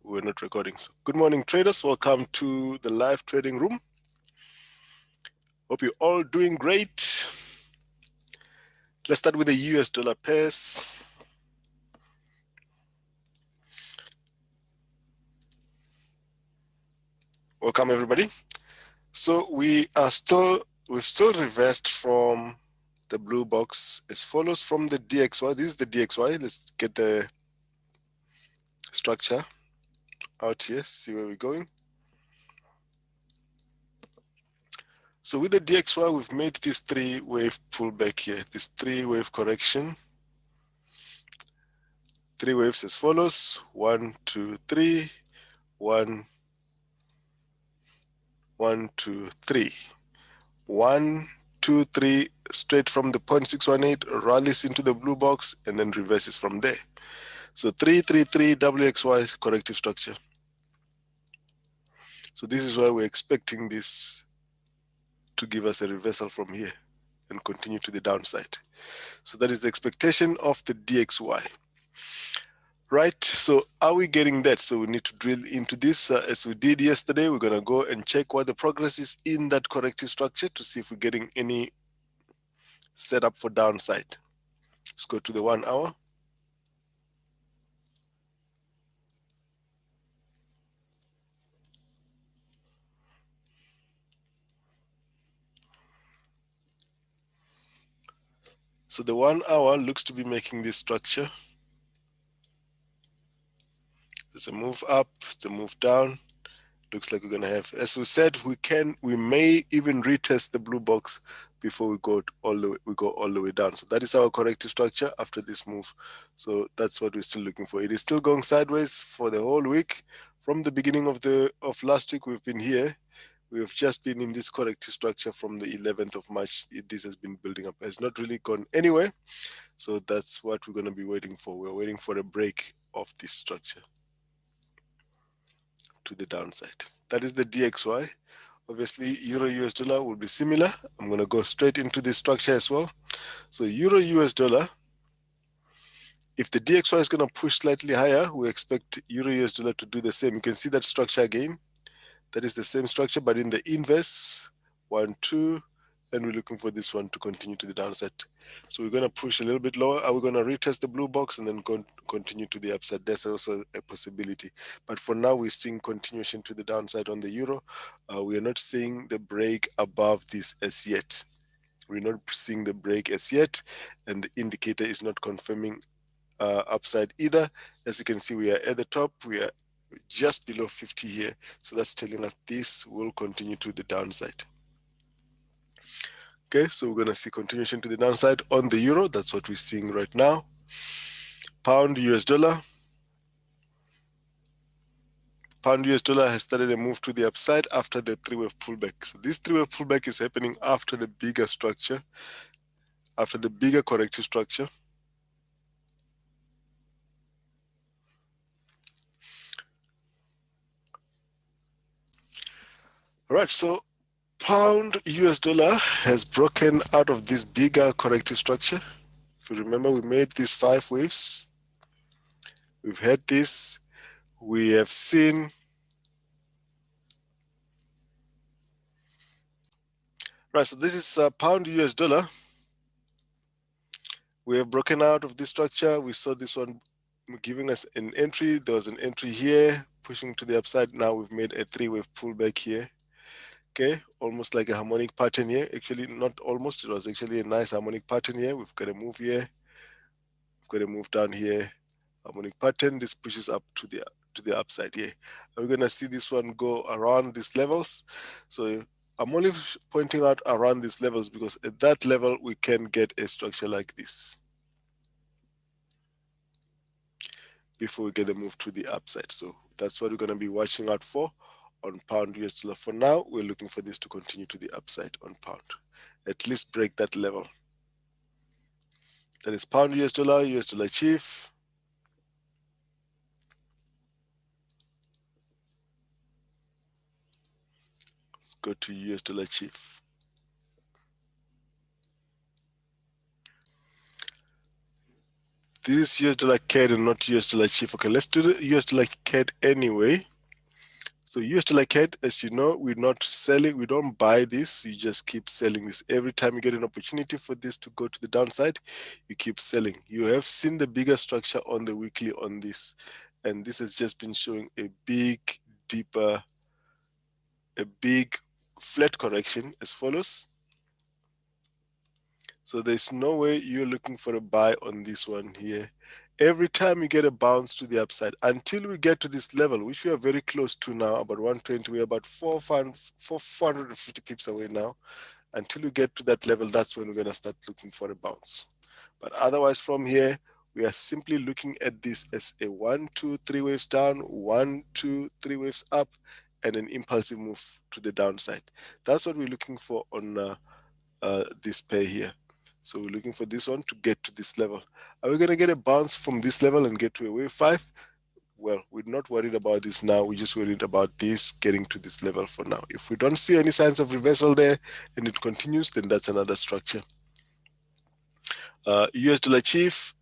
We're not recording. So good morning, traders. Welcome to the live trading room. Hope you're all doing great. Let's start with the US dollar pairs. Welcome, everybody. So we've still reversed from the blue box as follows from the DXY. This is the DXY. Let's get the structure out here, see where we're going. So with the DXY, we've made this 3-wave pullback here, this 3-wave correction. 3 waves as follows: 1, 2, 3, 1, 1, 2, 3. 1, 2, 3, straight from the 0.618, rallies into the blue box, and then reverses from there. So 333 WXY corrective structure. So this is why we're expecting this to give us a reversal from here and continue to the downside. So that is the expectation of the DXY. Right, so are we getting that? So we need to drill into this as we did yesterday. We're going to go and check what the progress is in that corrective structure to see if we're getting any setup for downside. Let's go to the 1 hour. So the 1 hour looks to be making this structure. It's a move up, it's a move down. Looks like we're going to have, as we said, we may even retest the blue box before we go all the way down. So that is our corrective structure after this move. So that's what we're still looking for. It is still going sideways for the whole week. From the beginning of last week, we've been here. We have just been in this corrective structure from the 11th of March. This has been building up. It's not really gone anywhere. So that's what we're going to be waiting for. We're waiting for a break of this structure to the downside. That is the DXY. Obviously, Euro US dollar will be similar. I'm going to go straight into this structure as well. So Euro US dollar, if the DXY is going to push slightly higher, we expect Euro US dollar to do the same. You can see that structure again. That is the same structure, but in the inverse, 1, 2, and we're looking for this one to continue to the downside. So we're going to push a little bit lower. Are we going to retest the blue box and then continue to the upside? That's also a possibility. But for now, we're seeing continuation to the downside on the euro. We are not seeing the break above this as yet. We're not seeing the break as yet, and the indicator is not confirming upside either. As you can see, we are at the top. We are just below 50 here. So that's telling us this will continue to the downside. Okay, so we're going to see continuation to the downside on the euro. That's what we're seeing right now. Pound US dollar. Pound US dollar has started a move to the upside after the 3-wave pullback. So this 3-wave pullback is happening after the bigger structure, after the bigger corrective structure. All right, so pound US dollar has broken out of this bigger corrective structure. If you remember, we made these 5 waves. We've had this. We have seen. Right, so this is pound US dollar. We have broken out of this structure. We saw this one giving us an entry. There was an entry here pushing to the upside. Now we've made a 3-wave pullback here. Okay, almost like a harmonic pattern here. Actually, not almost. It was actually a nice harmonic pattern here. We've got a move here. We've got a move down here. Harmonic pattern. This pushes up to the upside here. We're gonna see this one go around these levels. So I'm only pointing out around these levels because at that level we can get a structure like this before we get the move to the upside. So that's what we're going to be watching out for on pound US dollar. For now, we're looking for this to continue to the upside on pound. At least break that level. That is pound US dollar chief. Let's go to US dollar chief. This is US dollar CAD and not US dollar chief. Okay, let's do the US dollar CAD anyway. So US dollar CAD, as you know, we're not selling, we don't buy this, you just keep selling this. Every time you get an opportunity for this to go to the downside, you keep selling. You have seen the bigger structure on the weekly on this, and this has just been showing a big, deeper, a big flat correction as follows. So there's no way you're looking for a buy on this one here. Every time you get a bounce to the upside, until we get to this level, which we are very close to now, about 120, we're about 450 pips away now. Until we get to that level, that's when we're going to start looking for a bounce. But otherwise from here, we are simply looking at this as a 1, 2, 3 waves down, 1, 2, 3 waves up, and an impulsive move to the downside. That's what we're looking for on this pair here. So we're looking for this one to get to this level. Are we going to get a bounce from this level and get to a wave 5? Well, we're not worried about this now. We're just worried about this getting to this level for now. If we don't see any signs of reversal there and it continues, then that's another structure. US dollar chief.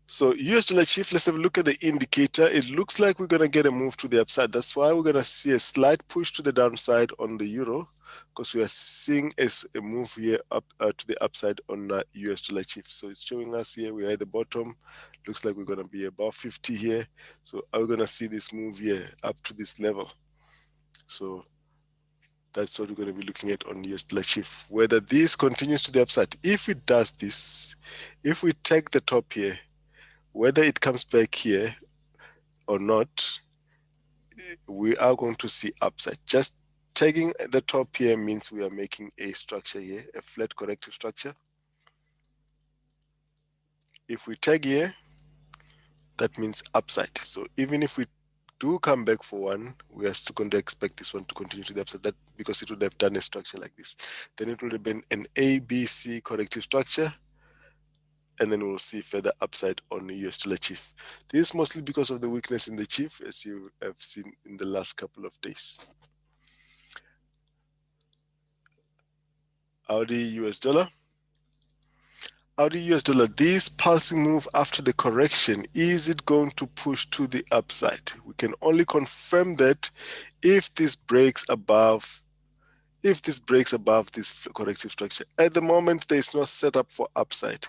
So US dollar chief, let's have a look at the indicator. It looks like we're going to get a move to the upside. That's why we're going to see a slight push to the downside on the euro, because we are seeing a move here up to the upside on US dollar chief. So it's showing us here we are at the bottom. Looks like we're going to be above 50 here. So are we going to see this move here up to this level? So that's what we're going to be looking at on US dollar chief. Whether this continues to the upside, if it does this, if we take the top here, whether it comes back here or not, we are going to see upside. Just tagging the top here means we are making a structure here, a flat corrective structure. If we tag here, that means upside. So even if we do come back for one, we are still going to expect this one to continue to the upside, that because it would have done a structure like this. Then it would have been an ABC corrective structure, and then we'll see further upside on the US dollar chief. This is mostly because of the weakness in the chief, as you have seen in the last couple of days. Audi US dollar. Audi US dollar, this pulsing move after the correction, is it going to push to the upside? We can only confirm that if this breaks above this corrective structure. At the moment, there is no setup for upside.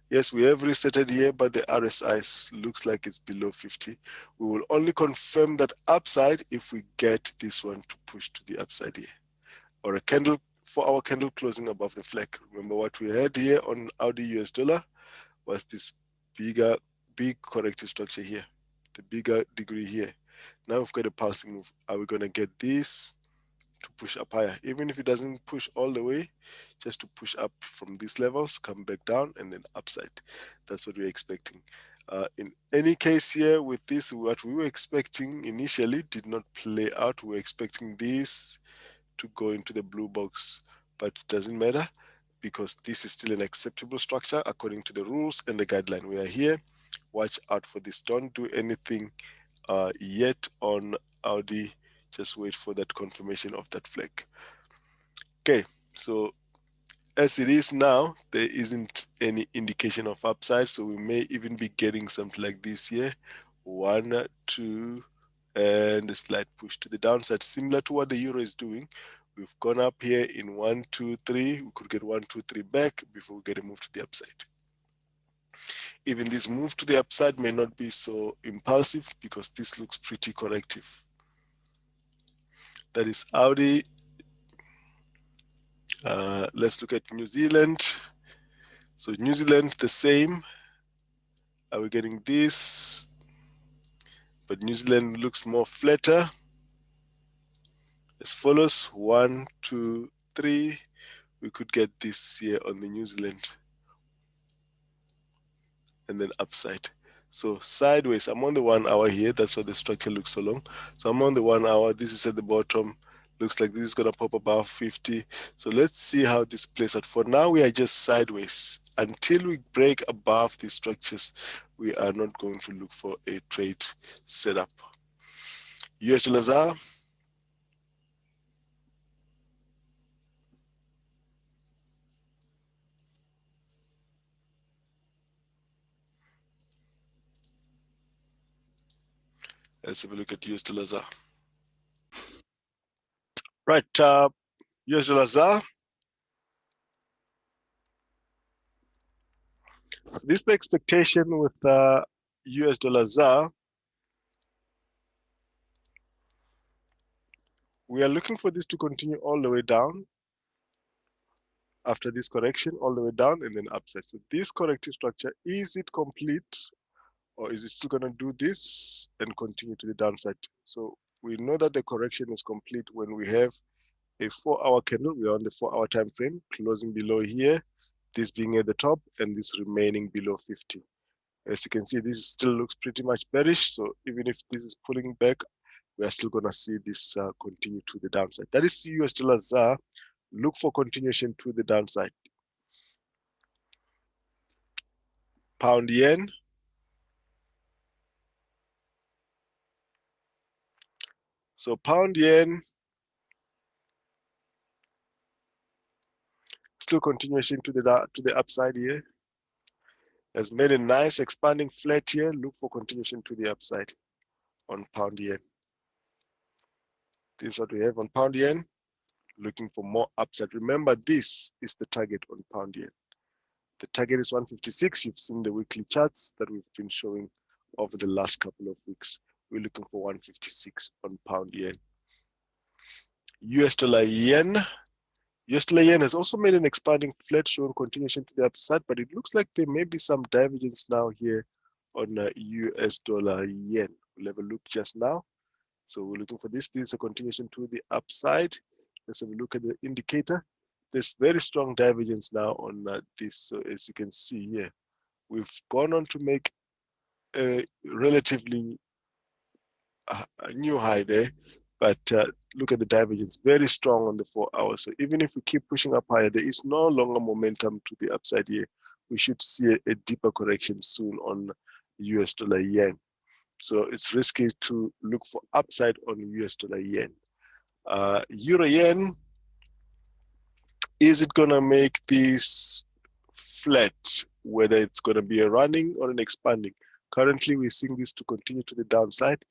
Yes, we have resetted here, but the RSI looks like it's below 50. We will only confirm that upside if we get this one to push to the upside here, or a candle for our candle closing above the flag. Remember what we had here on Audi US dollar was this big corrective structure here, the bigger degree here. Now we've got a pulsing move. Are we going to get this to push up higher? Even if it doesn't push all the way, just to push up from these levels, come back down, and then upside. That's what we're expecting. In any case here with this, what we were expecting initially did not play out. We were expecting this to go into the blue box, but it doesn't matter because this is still an acceptable structure according to the rules and the guideline. We are here. Watch out for this. Don't do anything yet on Audi. Just wait for that confirmation of that flag. Okay, so as it is now, there isn't any indication of upside, so we may even be getting something like this here. 1, 2, and a slight push to the downside, similar to what the euro is doing. We've gone up here in 1, 2, 3. We could get 1, 2, 3 back before we get a move to the upside. Even this move to the upside may not be so impulsive because this looks pretty corrective. That is Audi. Let's look at New Zealand. So New Zealand, the same. Are we getting this? But New Zealand looks more flatter. As follows, 1, 2, 3. We could get this here on the New Zealand. And then upside. So sideways, I'm on the 1 hour here. That's why the structure looks so long. So I'm on the 1 hour. This is at the bottom. Looks like this is going to pop above 50. So let's see how this plays out. For now, we are just sideways. Until we break above these structures, we are not going to look for a trade setup. US dollar ZAR. Let's have a look at US dollar ZAR. Right, US dollar ZAR. So this is the expectation with US dollar ZAR. We are looking for this to continue all the way down after this correction, all the way down and then upside. So this corrective structure, is it complete, or is it still going to do this and continue to the downside? So we know that the correction is complete when we have a 4-hour candle. We are on the 4-hour time frame, closing below here, this being at the top and this remaining below 50. As you can see, this still looks pretty much bearish. So even if this is pulling back, we are still going to see this continue to the downside. That is US dollar ZAR. Look for continuation to the downside. Pound yen. So pound yen, still continuation to the upside here. Has made a nice expanding flat here. Look for continuation to the upside on pound yen. This is what we have on pound yen. Looking for more upside. Remember, this is the target on pound yen. The target is 156. You've seen the weekly charts that we've been showing over the last couple of weeks. We're looking for 156 on pound yen. US dollar yen. US dollar yen has also made an expanding flat showing continuation to the upside, but it looks like there may be some divergence now here on US dollar yen. We'll have a look just now. So we're looking for this. This is a continuation to the upside. Let's have a look at the indicator. There's very strong divergence now on this. So as you can see here, we've gone on to make a relatively a new high there, but look at the divergence, very strong on the 4 hours. So even if we keep pushing up higher, there is no longer momentum to the upside here. We should see a deeper correction soon on US dollar yen. So it's risky to look for upside on US dollar yen. Euro yen, is it going to make this flat, whether it's going to be a running or an expanding? Currently, we're seeing this to continue to the downside.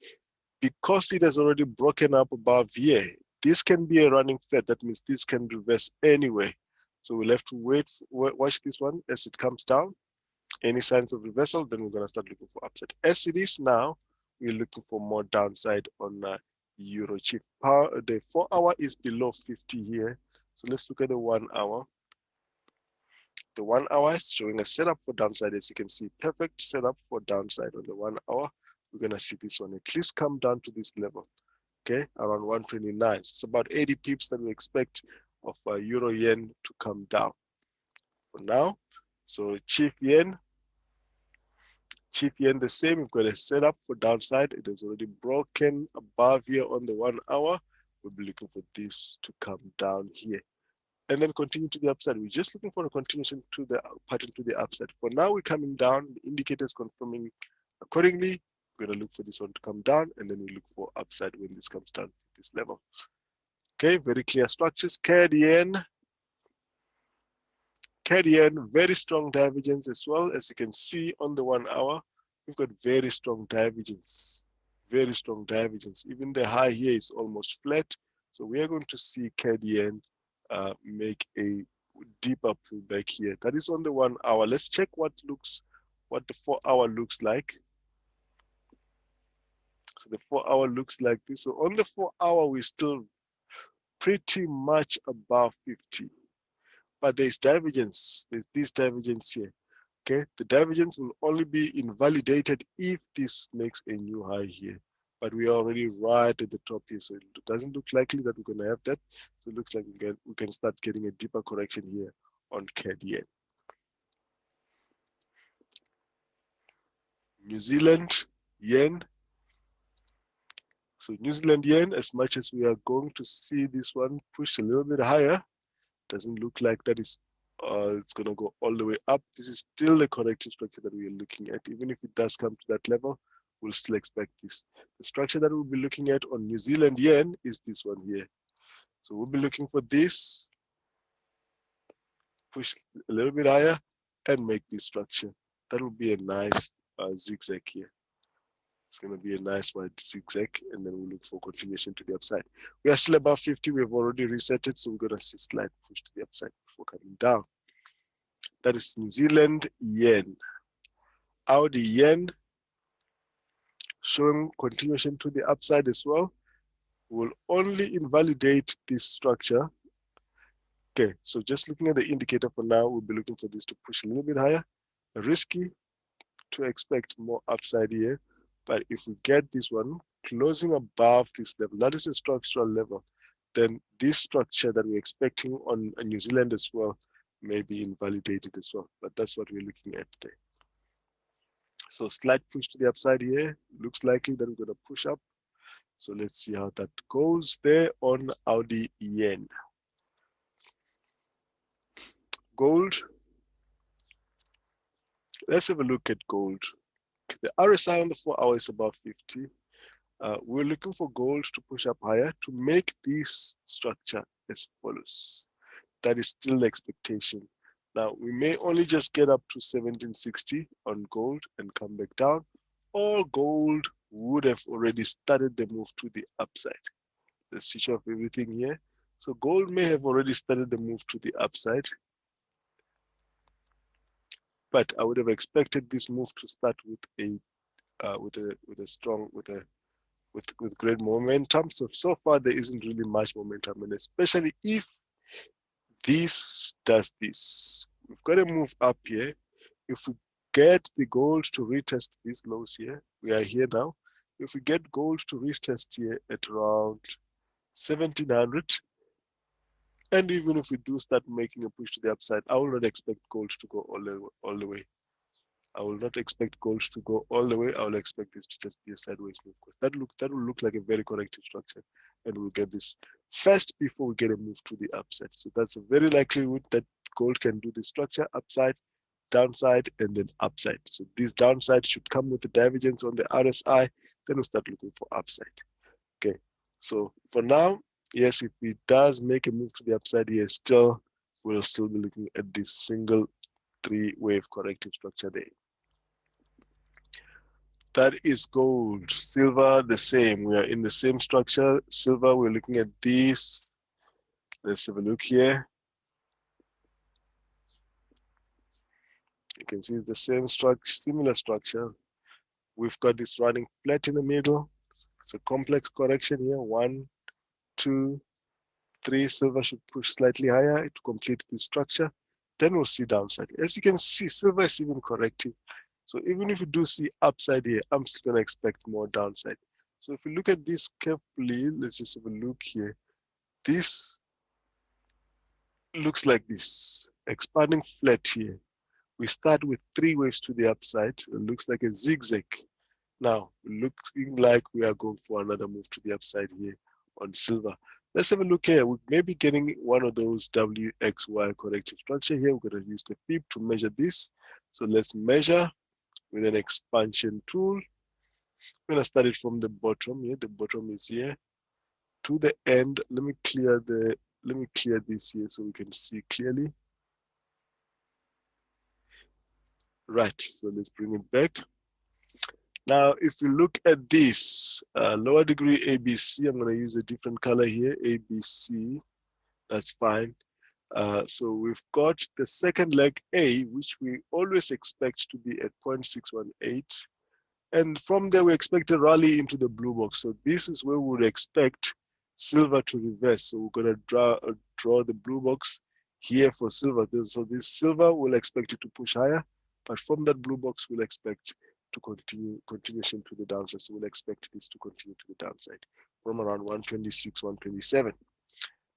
Because it has already broken up above here, this can be a running flat. That means this can reverse anyway. So we'll have to watch this one as it comes down. Any signs of reversal, then we're going to start looking for upside. As it is now, we're looking for more downside on Euro Chief. The 4 hour is below 50 here. So let's look at the 1 hour. The 1 hour is showing a setup for downside. As you can see, perfect setup for downside on the 1 hour. We're going to see this one at least come down to this level, okay, around 129. So it's about 80 pips that we expect of Euro yen to come down for now. So Chief yen the same. We've got a setup for downside. It has already broken above here on the 1 hour. We'll be looking for this to come down here and then continue to the upside. We're just looking for a continuation to the pattern to the upside. For now, we're coming down. The indicators confirming accordingly. We're going to look for this one to come down, and then we look for upside when this comes down to this level. Okay, very clear structures. CAD yen, very strong divergence as well. As you can see on the 1 hour, we've got very strong divergence. Very strong divergence. Even the high here is almost flat. So we are going to see CAD yen make a deeper pullback here. That is on the 1 hour. Let's check what the 4 hour looks like. So the 4 hour looks like this. So on the 4 hour, we're still pretty much above 50. But there's divergence. There's this divergence here. Okay, the divergence will only be invalidated if this makes a new high here. But we are already right at the top here, so it doesn't look likely that we're going to have that. So it looks like we can start getting a deeper correction here on CAD yen. New Zealand yen. So New Zealand yen, as much as we are going to see this one push a little bit higher, doesn't look like that is it's going to go all the way up. This is still the corrective structure that we are looking at. Even if it does come to that level, we'll still expect this. The structure that we'll be looking at on New Zealand yen is this one here. So we'll be looking for this, push a little bit higher and make this structure. That will be a nice zigzag here. It's going to be a nice wide zigzag, and then we'll look for continuation to the upside. We are still above 50. We've already reset it, so we're going to see slight push to the upside before coming down. That is New Zealand yen. Audi yen showing continuation to the upside as well. Will only invalidate this structure. Okay, so just looking at the indicator for now, we'll be looking for this to push a little bit higher. Risky to expect more upside here. But if we get this one closing above this level, that is a structural level, then this structure that we're expecting on New Zealand as well may be invalidated as well. But that's what we're looking at there. So slight push to the upside here. Looks likely that we're going to push up. So let's see how that goes there on Audi yen. Gold. Let's have a look at gold. The RSI on the 4 hour is about 50. We're looking for gold to push up higher to make this structure as follows. That is still the expectation. Now, we may only just get up to 1760 on gold and come back down, or gold would have already started the move to the upside. Let's switch off everything here. So gold may have already started the move to the upside, but I would have expected this move to start with great momentum. So far there isn't really much momentum, and especially if this does this, we've got to move up here. If we get the gold to retest these lows here, we are here now. If we get gold to retest here at around 1700, and even if we do start making a push to the upside, I will not expect gold to go all the way. I will not expect gold to go all the way. I will expect this to just be a sideways move, because that will look like a very corrective structure, and we'll get this first before we get a move to the upside. So that's a very likelihood that gold can do the structure upside, downside, and then upside. So this downside should come with the divergence on the RSI. Then we'll start looking for upside. Okay. So for now, yes, if it does make a move to the upside here, we'll still be looking at this single 3-wave corrective structure there. That is gold. Silver, the same. We are in the same structure. Silver, we're looking at this. Let's have a look here. You can see the same structure, similar structure. We've got this running flat in the middle. It's a complex correction here. 1, 2, 3. Silver should push slightly higher to complete this structure. Then we'll see downside. As you can see, silver is even corrective. So even if you do see upside here, I'm still going to expect more downside. So if you look at this carefully, let's just have a look here. This looks like this, expanding flat here. We start with 3 waves to the upside. It looks like a zigzag. Now, looking like we are going for another move to the upside here on silver. Let's have a look here. We may be getting one of those WXY corrective structure here. We're going to use the FIB to measure this. So let's measure with an expansion tool. I'm going to start it from the bottom here. The bottom is here to the end. Let me clear this here so we can see clearly. Right, so let's bring it back. Now, if you look at this lower degree ABC, I'm going to use a different color here, ABC. That's fine. So we've got the second leg A, which we always expect to be at 0.618. And from there, we expect a rally into the blue box. So this is where we would expect silver to reverse. So we're going to draw the blue box here for silver. So this silver, we'll expect it to push higher. But from that blue box, we'll expect to continuation to the downside. So we'll expect this to continue to the downside from around 126, 127.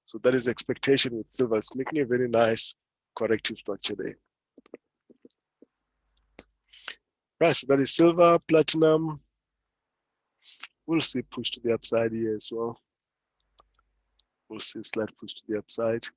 So that is expectation with silver. It's making a very nice corrective structure there. Right, so that is silver, platinum. We'll see push to the upside here as well. We'll see slight push to the upside.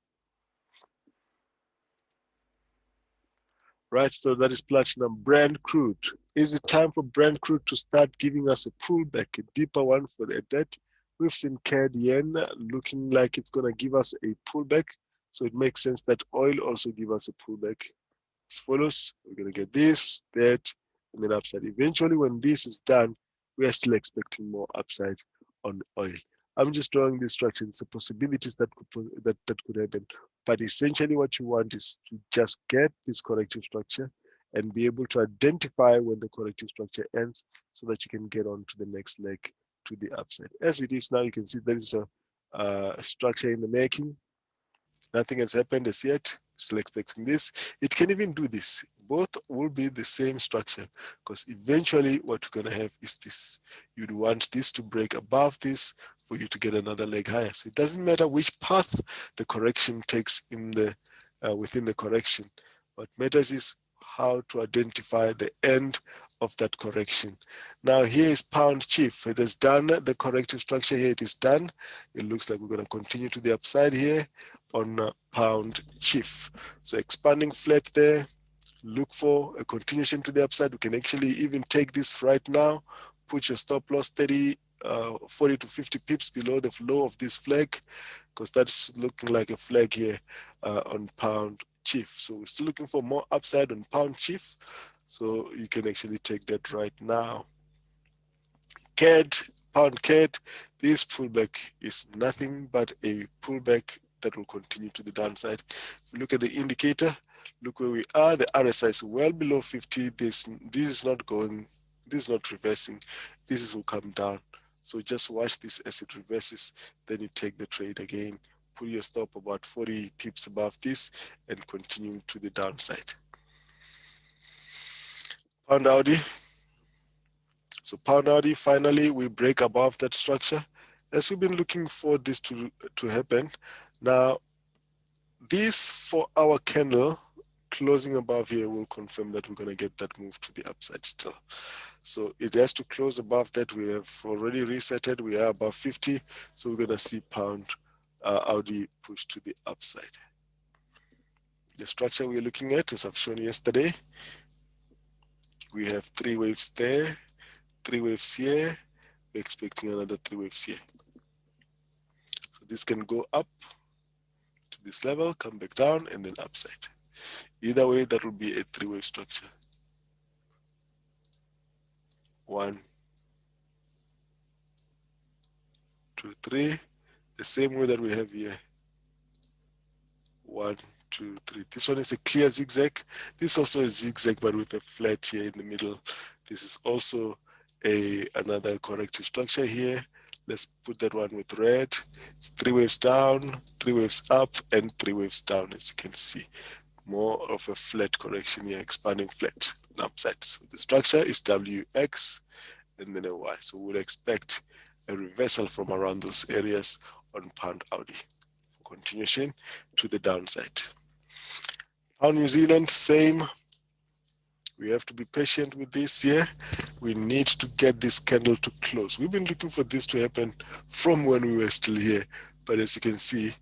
right? So that is platinum. Brent crude. Is it time for Brent crude to start giving us a pullback, a deeper one for the debt? We've seen CAD yen looking like it's going to give us a pullback. So it makes sense that oil also give us a pullback. As follows, we're going to get this, that, and then upside. Eventually, when this is done, we are still expecting more upside on oil. I'm just drawing these structures, the possibilities that could happen. But essentially what you want is to just get this corrective structure and be able to identify when the corrective structure ends so that you can get on to the next leg to the upside. As it is now, you can see there is a structure in the making. Nothing has happened as yet. Still expecting this. It can even do this. Both will be the same structure because eventually what you're going to have is this. You'd want this to break above this for you to get another leg higher. So it doesn't matter which path the correction takes in the within the correction. What matters is how to identify the end of that correction. Now here is pound chief. It has done the corrective structure here. It is done. It looks like we're going to continue to the upside here on pound chief. So expanding flat there. Look for a continuation to the upside. We can actually even take this right now. Put your stop loss 40 to 50 pips below the low of this flag, because that's looking like a flag here on pound chief. So we're still looking for more upside on pound chief. So you can actually take that right now. CAD, pound CAD, this pullback is nothing but a pullback that will continue to the downside. If you look at the indicator, look where we are. The RSI is well below 50. This is not going, this is not reversing. This will come down. So just watch this as it reverses. Then you take the trade again. Put your stop about 40 pips above this and continue to the downside. Pound Audi. So pound Audi, finally, we break above that structure. As we've been looking for this to happen. Now, this 4 hour candle closing above here will confirm that we're going to get that move to the upside still. So it has to close above that. We have already resetted. We are above 50. So we're going to see pound Audi push to the upside. The structure we're looking at, as I've shown yesterday, we have 3 waves there, 3 waves here. We're expecting another 3 waves here. So this can go up to this level, come back down, and then upside. Either way, that will be a 3-wave structure. 1, 2, 3. The same way that we have here. 1, 2, 3. This one is a clear zigzag. This also is zigzag, but with a flat here in the middle. This is also another corrective structure here. Let's put that one with red. It's 3 waves down, 3 waves up, and 3 waves down, as you can see. More of a flat correction here, expanding flat upside. So the structure is WX and then a Y. So we'll expect a reversal from around those areas on pound Audi for continuation to the downside. Pound New Zealand, same. We have to be patient with this here. We need to get this candle to close. We've been looking for this to happen from when we were still here. But as you can see,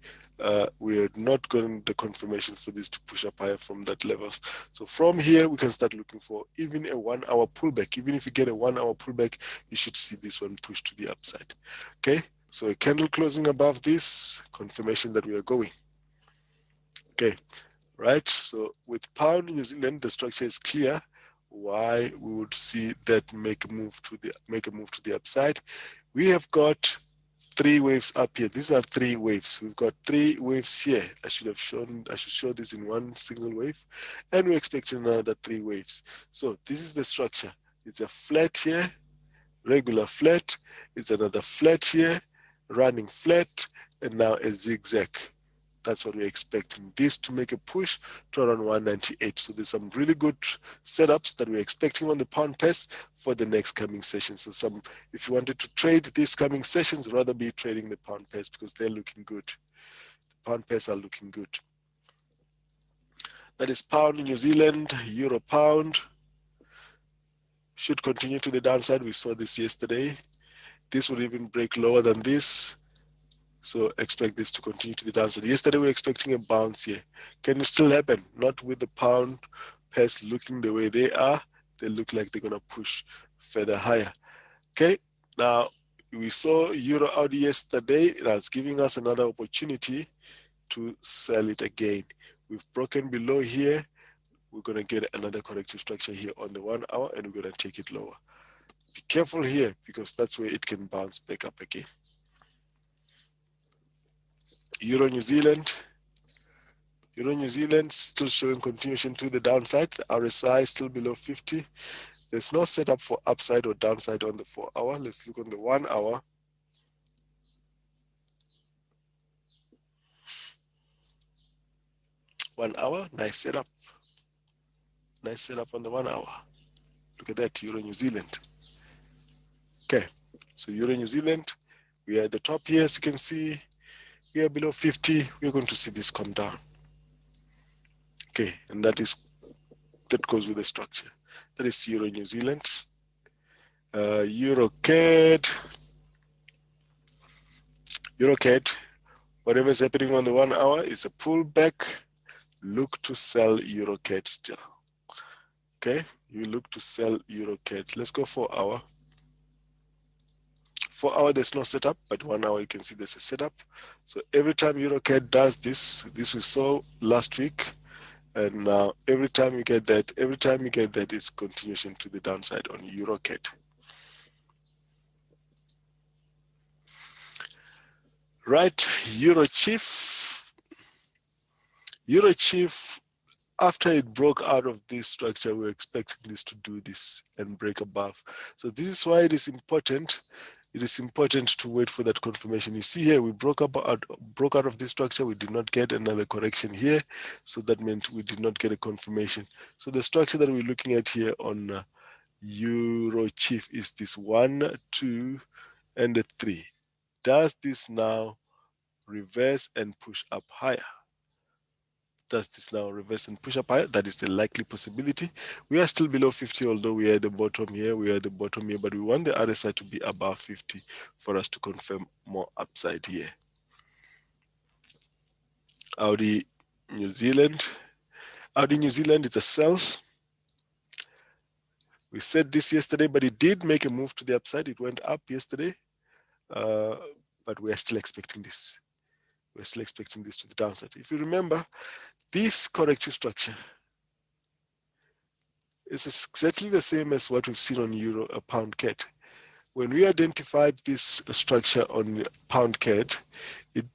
we are not getting the confirmation for this to push up higher from that levels. So from here, we can start looking for even a 1 hour pullback. Even if you get a 1 hour pullback, you should see this one push to the upside. Okay, so a candle closing above this, confirmation that we are going. Okay, right? So with pound New Zealand, the structure is clear. Why we would see that make a move to the upside. We have got 3 waves up here. These are 3 waves. We've got 3 waves here. I should show this in one single wave. And we're expecting another 3 waves. So this is the structure. It's a flat here, regular flat. It's another flat here, running flat, and now a zigzag. That's what we're expecting. This to make a push to around 198. So there's some really good setups that we're expecting on the pound pairs for the next coming sessions. So if you wanted to trade these coming sessions, rather be trading the pound pairs because they're looking good. The pound pairs are looking good. That is pound New Zealand, euro pound. Should continue to the downside. We saw this yesterday. This would even break lower than this. So expect this to continue to the downside. Yesterday we were expecting a bounce here. Can it still happen? Not with the pound, pairs looking the way they are, they look like they're gonna push further higher. Okay, now we saw Euro Audi yesterday. That's giving us another opportunity to sell it again. We've broken below here. We're gonna get another corrective structure here on the 1 hour, and we're gonna take it lower. Be careful here because that's where it can bounce back up again. Euro New Zealand. Euro New Zealand still showing continuation to the downside. The RSI still below 50. There's no setup for upside or downside on the 4 hour. Let's look on the 1 hour. Nice setup. Nice setup on the 1 hour. Look at that, Euro New Zealand. Okay, so Euro New Zealand, we are at the top here, as you can see. We are below 50. We're going to see this come down. Okay, and that goes with the structure. That is Euro New Zealand. Euro CAD, whatever is happening on the 1 hour is a pullback. Look to sell Euro CAD still. Okay, you look to sell Euro CAD. Let's go 4 hour. 4 hour, there's no setup, but 1 hour, you can see there's a setup. So every time Euro CAD does this we saw last week, and now every time you get that, it's continuation to the downside on Euro CAD. Right, Euro Chief, after it broke out of this structure, we're expecting this to do this and break above. So this is why it is important. It is important to wait for that confirmation. You see here, we broke out of this structure. We did not get another correction here. So that meant we did not get a confirmation. So the structure that we're looking at here on Euro Chief is this 1, 2, and a 3. Does this now reverse and push up higher? Does this now reverse and push up higher? That is the likely possibility. We are still below 50, although we are at the bottom here. But we want the RSI to be above 50 for us to confirm more upside here. Audi New Zealand. Audi New Zealand is a sell. We said this yesterday, but it did make a move to the upside. It went up yesterday, but we are still expecting this. We're still expecting this to the downside. If you remember, this corrective structure is exactly the same as what we've seen on Euro Pound CAD. When we identified this structure on Pound CAD, it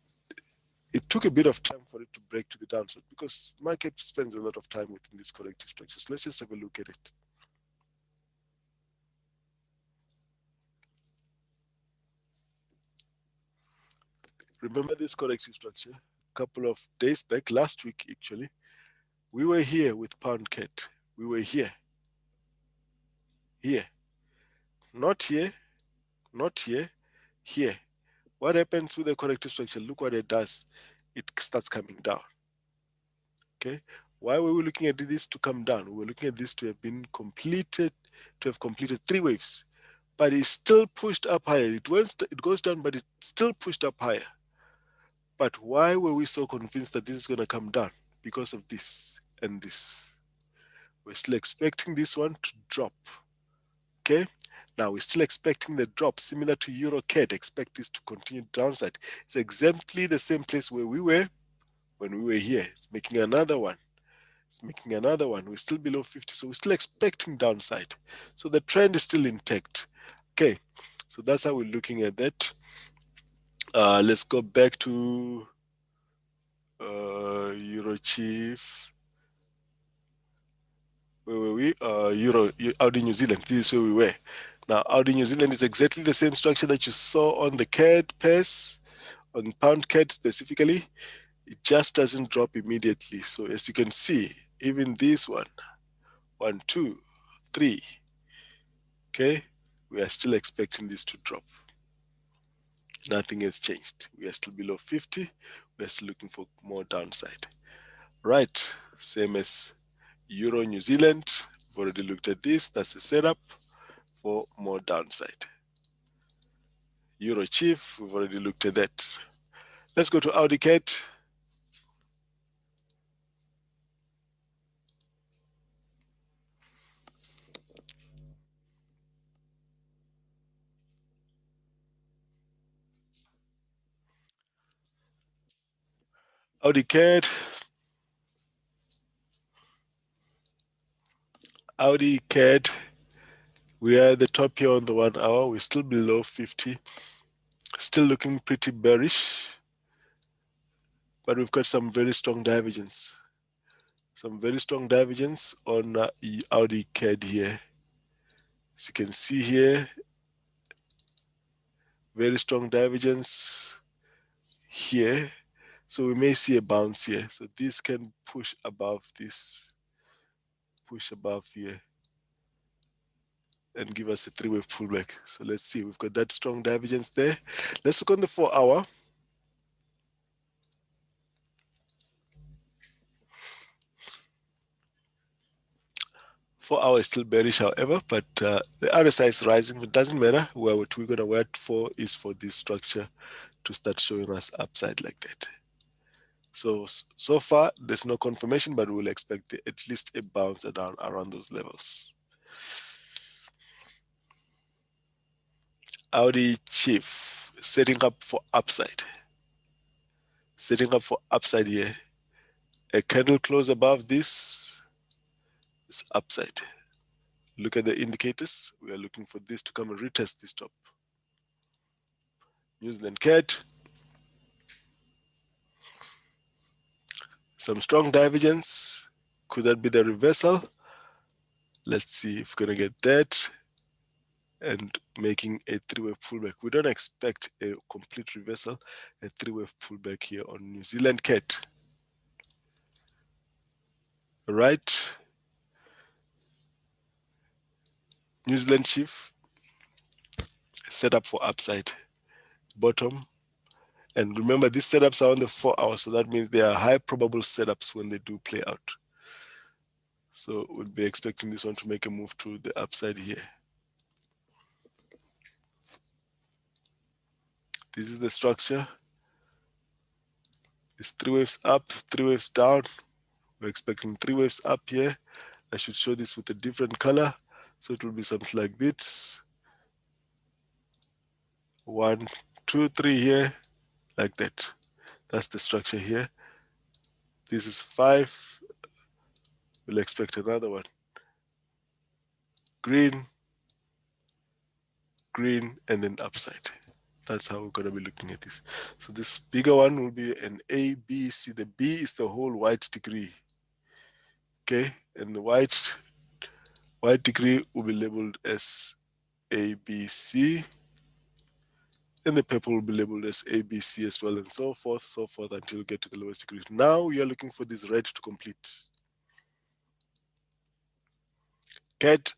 took a bit of time for it to break to the downside because the market spends a lot of time within these corrective structures. Let's just have a look at it. Remember this corrective structure? A couple of days back, last week actually, we were here with Pound CAD. We were here. Here. Not here. Not here. Here. What happens with the corrective structure? Look what it does. It starts coming down. Okay. Why were we looking at this to come down? We were looking at this to have been completed, to have completed 3 waves, but it's still pushed up higher. It goes down, but it's still pushed up higher. But why were we so convinced that this is going to come down? Because of this and this. We're still expecting this one to drop. Okay. Now we're still expecting the drop, similar to Euro CAD. Expect this to continue downside. It's exactly the same place where we were when we were here. It's making another one. It's making another one. We're still below 50, so we're still expecting downside. So the trend is still intact. Okay, so that's how we're looking at that. Let's go back to Euro Chief. Where were we? Audi New Zealand. This is where we were. Now, Audi New Zealand is exactly the same structure that you saw on the CAD pairs, on Pound CAD specifically. It just doesn't drop immediately. So as you can see, even this one, 1, 2, 3, okay, we are still expecting this to drop. Nothing has changed. We are still below 50. We are still looking for more downside. Right, same as Euro New Zealand. We've already looked at this. That's a setup for more downside. Euro Chief, we've already looked at that. Let's go to Audi CAD. Audi CAD. Audi CAD. We are at the top here on the 1 hour. We're still below 50. Still looking pretty bearish. But we've got some very strong divergence. Some very strong divergence on Audi CAD here. As you can see here, very strong divergence here. So we may see a bounce here. So this can push above this, push above here, and give us a 3-wave pullback. So let's see, we've got that strong divergence there. Let's look on the 4 hour. Four-hour is still bearish, however, but the RSI is rising. It doesn't matter. What we're going to wait for is for this structure to start showing us upside like that. So far, there's no confirmation, but we'll expect at least a bounce around those levels. Audi Chief setting up for upside. Setting up for upside here. A candle close above this is upside. Look at the indicators. We are looking for this to come and retest this top. New Zealand CAD. Some strong divergence. Could that be the reversal? Let's see if we're going to get that and making a 3-wave pullback. We don't expect a complete reversal, a 3-wave pullback here on New Zealand CAD. All right. New Zealand Chief set up for upside, bottom. And remember, these setups are on the 4 hours, so that means they are high probable setups when they do play out. So we'll be expecting this one to make a move to the upside here. This is the structure. It's 3 waves up, 3 waves down. We're expecting 3 waves up here. I should show this with a different color. So it will be something like this. 1, 2, 3 here, like that. That's the structure here. This is 5. We'll expect another one. Green, green, and then upside. That's how we're going to be looking at this. So this bigger one will be an A, B, C. The B is the whole white degree. Okay, and the white degree will be labeled as A, B, C. And the purple will be labeled as A, B, C as well, and so forth until we get to the lowest degree. Now we are looking for this red to complete. CAD,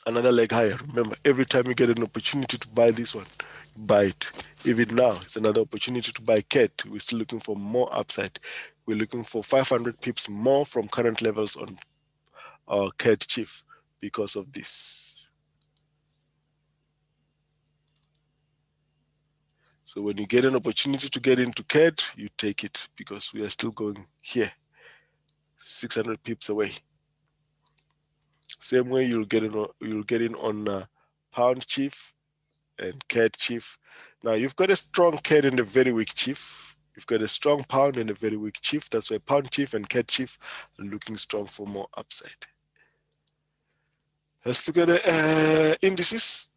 another leg higher. Remember, every time you get an opportunity to buy this one, buy it. Even now, it's another opportunity to buy CAD. We're still looking for more upside. We're looking for 500 pips more from current levels on our CAD Chief because of this. So when you get an opportunity to get into CAD, you take it because we are still going here, 600 pips away. Same way you'll get in on Pound Chief and CAD Chief. Now you've got a strong CAD and a very weak Chief. You've got a strong Pound and a very weak Chief. That's why Pound Chief and CAD Chief are looking strong for more upside. Let's look at the indices.